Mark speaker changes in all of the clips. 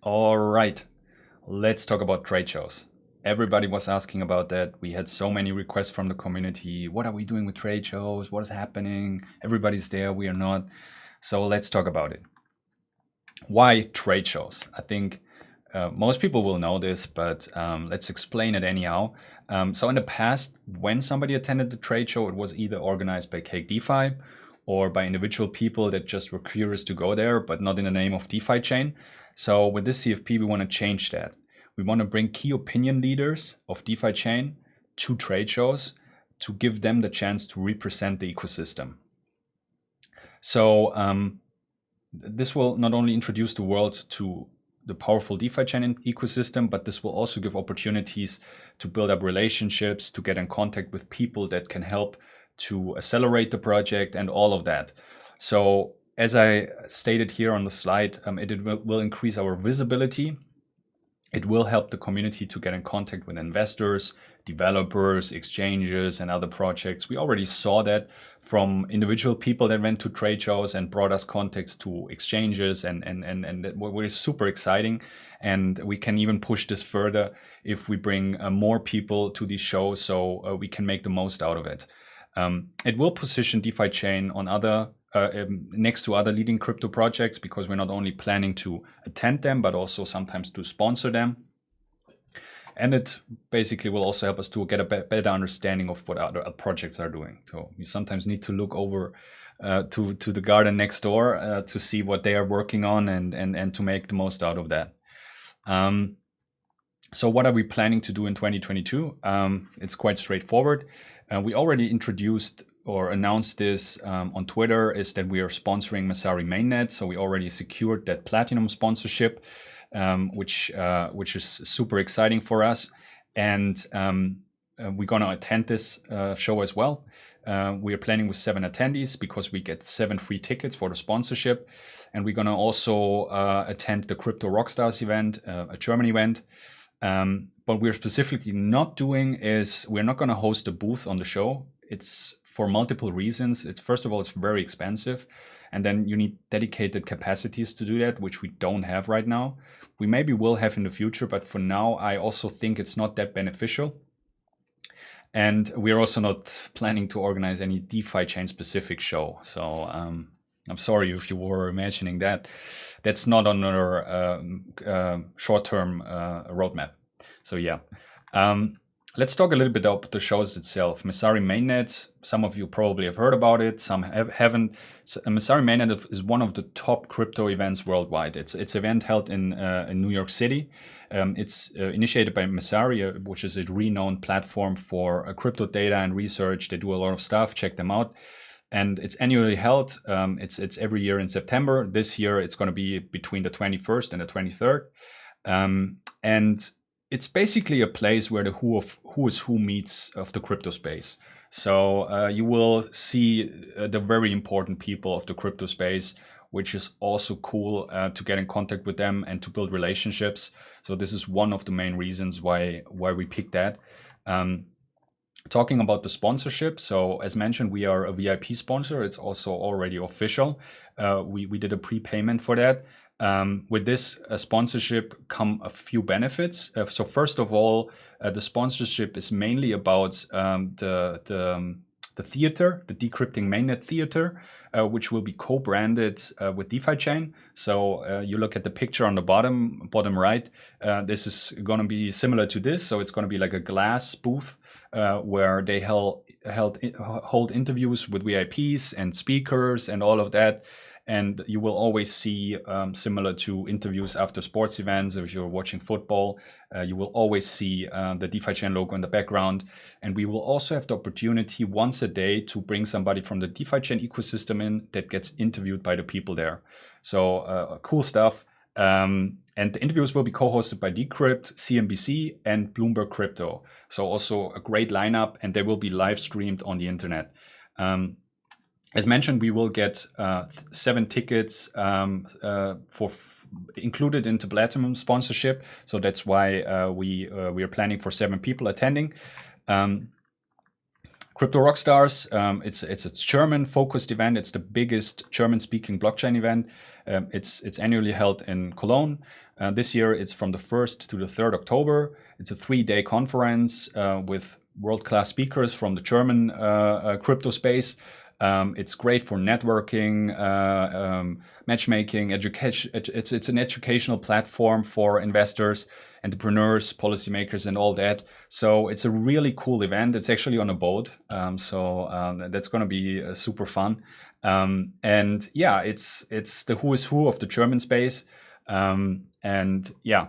Speaker 1: All right, let's talk about trade shows. Everybody was asking about that. We had so many requests from the community. What are we doing with trade shows? What is happening? Everybody's there, we are not. So let's talk about it. Why trade shows? I think most people will know this, but let's explain it anyhow. So in the past, when somebody attended the trade show, it was either organized by Cake DeFi or by individual people that just were curious to go there, but not in the name of DeFiChain. So with this CFP, we want to change that. We want to bring key opinion leaders of DeFiChain to trade shows to give them the chance to represent the ecosystem. So this will not only introduce the world to the powerful DeFiChain ecosystem, but this will also give opportunities to build up relationships, to get in contact with people that can help to accelerate the project and all of that. So as I stated here on the slide, it will increase our visibility. It will help the community to get in contact with investors, developers, exchanges, and other projects. We already saw that from individual people that went to trade shows and brought us contacts to exchanges, and what is super exciting. And we can even push this further if we bring more people to these shows, so we can make the most out of it. It will position DeFiChain on other next to other leading crypto projects, because we're not only planning to attend them, but also sometimes to sponsor them. And it basically will also help us to get a better understanding of what other projects are doing. So you sometimes need to look over to the garden next door to see what they are working on, and to make the most out of that. So what are we planning to do in 2022? It's quite straightforward. We already introduced or announced this on Twitter, is that we are sponsoring Messari Mainnet. So we already secured that platinum sponsorship, which is super exciting for us. And we're going to attend this show as well. We are planning with 7 attendees because we get 7 free tickets for the sponsorship. And we're going to also attend the Crypto Rockstars event, a German event. But we're specifically not doing is we're not going to host a booth on the show. It's for multiple reasons. It's first of all, it's very expensive. And then you need dedicated capacities to do that, which we don't have right now. We maybe will have in the future, but for now, I also think it's not that beneficial. And we're also not planning to organize any DeFiChain specific show. So I'm sorry if you were imagining that. That's not on our short-term roadmap. So yeah. Let's talk a little bit about the shows itself. Messari Mainnet, some of you probably have heard about it, some haven't. Messari Mainnet is one of the top crypto events worldwide. It's an event held in New York City. It's initiated by Messari, which is a renowned platform for crypto data and research. They do a lot of stuff. Check them out. And it's annually held. It's every year in September. This year, it's going to be between the 21st and the 23rd. And it's basically a place where the who is who meets of the crypto space. So you will see the very important people of the crypto space, which is also cool to get in contact with them and to build relationships. So this is one of the main reasons why we picked that. Talking about the sponsorship, so as mentioned, we are a VIP sponsor. It's also already official. We did a prepayment for that. With this sponsorship come a few benefits. So first of all, the sponsorship is mainly about the theater, the Decrypting Mainnet Theater, which will be co-branded with DeFiChain. So you look at the picture on the bottom right. This is going to be similar to this. So it's going to be like a glass booth where they hold interviews with VIPs and speakers and all of that. And you will always see, similar to interviews after sports events, if you're watching football, you will always see the DeFiChain logo in the background. And we will also have the opportunity once a day to bring somebody from the DeFiChain ecosystem in that gets interviewed by the people there. So cool stuff. And the interviews will be co-hosted by Decrypt, CNBC, and Bloomberg Crypto. So also a great lineup, and they will be live streamed on the internet. As mentioned, we will get 7 tickets for included into Platinum sponsorship. So that's why we are planning for 7 people attending. Crypto Rockstars, it's a German-focused event. It's the biggest German-speaking blockchain event. It's annually held in Cologne. This year, it's from the 1st to the 3rd October. It's a 3-day conference with world-class speakers from the German crypto space. It's great for networking, matchmaking, education. It's an educational platform for investors, entrepreneurs, policymakers, and all that. So it's a really cool event. It's actually on a boat, so that's going to be super fun. And yeah, it's the who is who of the German space. And yeah.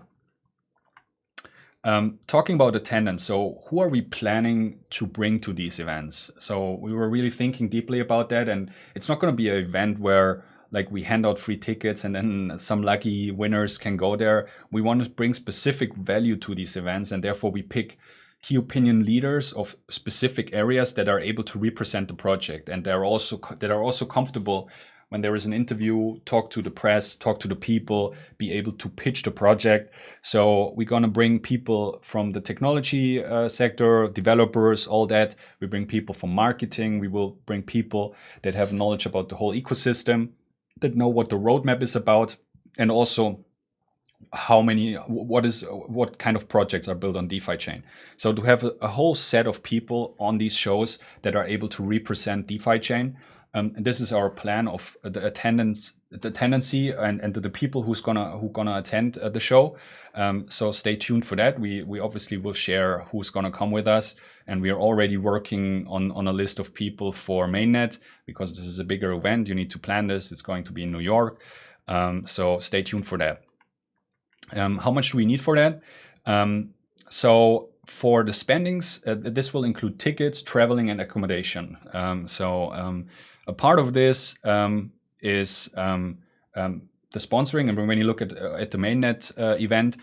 Speaker 1: Talking about attendance, so who are we planning to bring to these events? So we were really thinking deeply about that, and it's not going to be an event where like we hand out free tickets and then some lucky winners can go there. We want to bring specific value to these events, and therefore we pick key opinion leaders of specific areas that are able to represent the project, and that are also comfortable when there is an interview, talk to the press, talk to the people, be able to pitch the project. So we're going to bring people from the technology sector, developers, all that. We bring people from marketing. We will bring people that have knowledge about the whole ecosystem, that know what the roadmap is about, and also what kind of projects are built on DeFiChain. So to have a whole set of people on these shows that are able to represent DeFiChain. This is our plan of the attendance, the tendency, and the people who gonna attend the show. So stay tuned for that. We obviously will share who's gonna come with us, and we are already working on a list of people for Mainnet, because this is a bigger event. You need to plan this. It's going to be in New York. So stay tuned for that. How much do we need for that? So for the spendings, this will include tickets, traveling, and accommodation. A part of this is the sponsoring. And when you look at the Mainnet event,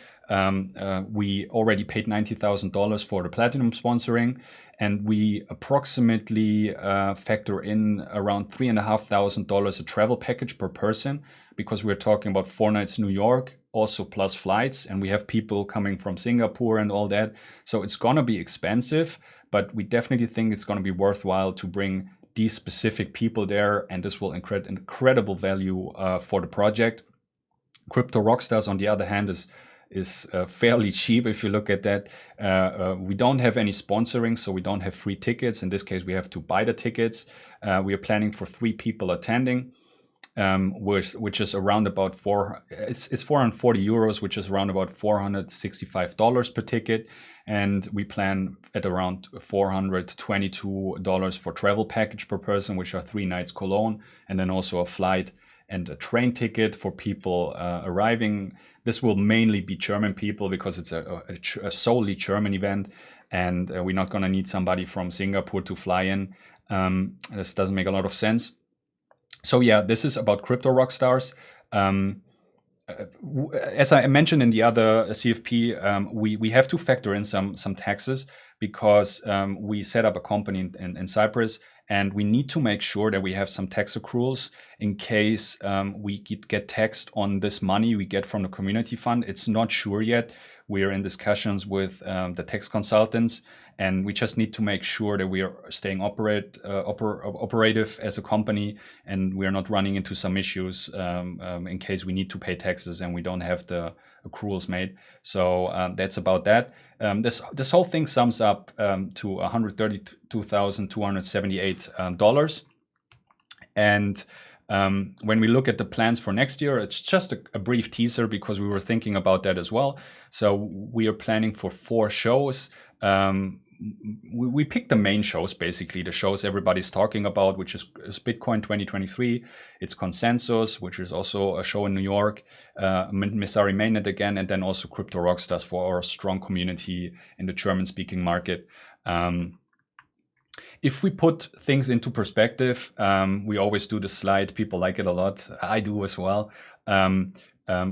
Speaker 1: we already paid $90,000 for the platinum sponsoring, and we approximately factor in around $3,500 a travel package per person, because we're talking about 4 nights New York, also plus flights, and we have people coming from Singapore and all that. So it's gonna be expensive, but we definitely think it's gonna be worthwhile to bring these specific people there, and this will incredible value for the project. Crypto Rockstars, on the other hand, is fairly cheap if you look at that. We don't have any sponsoring, so we don't have free tickets. In this case, we have to buy the tickets. We are planning for 3 people attending, which is around about it's 440 euros, which is around about $465 per ticket. And we plan at around $422 for travel package per person, which are 3 nights Cologne, and then also a flight and a train ticket for people arriving. This will mainly be German people, because it's a solely German event, and we're not going to need somebody from Singapore to fly in. This doesn't make a lot of sense. So yeah, this is about Crypto Rockstars. As I mentioned in the other CFP, we have to factor in some taxes, because we set up a company in Cyprus, and we need to make sure that we have some tax accruals in case we get taxed on this money we get from the community fund. It's not sure yet. We are in discussions with the tax consultants, and we just need to make sure that we are staying operative as a company, and we are not running into some issues in case we need to pay taxes and we don't have the accruals made. So that's about that. This whole thing sums up to $132,278. And when we look at the plans for next year, it's just a brief teaser, because we were thinking about that as well. So we are planning for 4 shows. We picked the main shows, basically the shows everybody's talking about, which is Bitcoin 2023. It's Consensus, which is also a show in New York, Messari Mainnet again, and then also Crypto Rockstars for our strong community in the German-speaking market. If we put things into perspective, we always do the slide. People like it a lot. I do as well.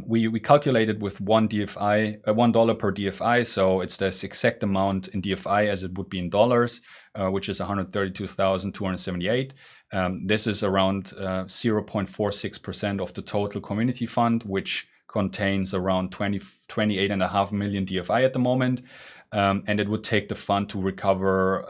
Speaker 1: We calculated with $1 per DFI, so it's this exact amount in DFI as it would be in dollars, which is 132,278. This is around 0.46% of the total community fund, which contains around 28.5 million DFI at the moment, and it would take the fund to recover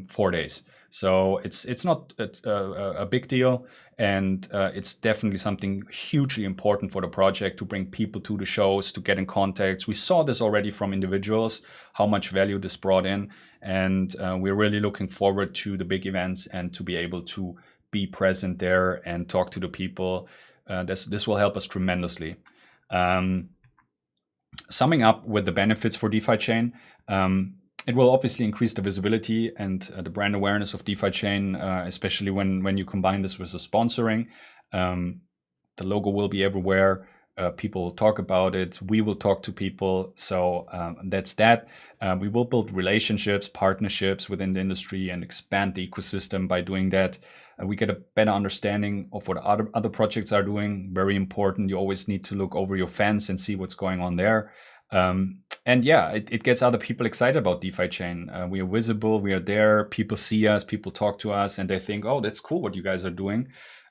Speaker 1: 4 days. So it's not a big deal, and it's definitely something hugely important for the project to bring people to the shows, to get in contacts. We saw this already from individuals, how much value this brought in, and we're really looking forward to the big events and to be able to be present there and talk to the people. This will help us tremendously. Summing up with the benefits for DeFiChain, it will obviously increase the visibility and the brand awareness of DeFiChain, especially when you combine this with the sponsoring. The logo will be everywhere. People will talk about it. We will talk to people. So that's that. We will build relationships, partnerships within the industry and expand the ecosystem by doing that. We get a better understanding of what other projects are doing. Very important. You always need to look over your fence and see what's going on there. And yeah, it gets other people excited about DeFiChain. We are visible, we are there, people see us, people talk to us, and they think, oh, that's cool what you guys are doing.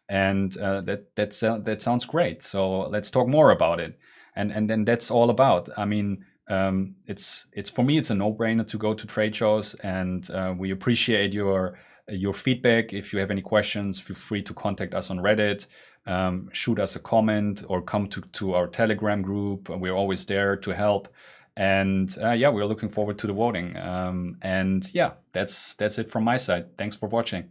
Speaker 1: And that sounds great. So let's talk more about it. And then that's all about. I mean, it's for me, it's a no-brainer to go to trade shows, and we appreciate your feedback. If you have any questions, feel free to contact us on Reddit. Shoot us a comment or come to our Telegram group. We're always there to help. And yeah, we're looking forward to the voting. And yeah, that's it from my side. Thanks for watching.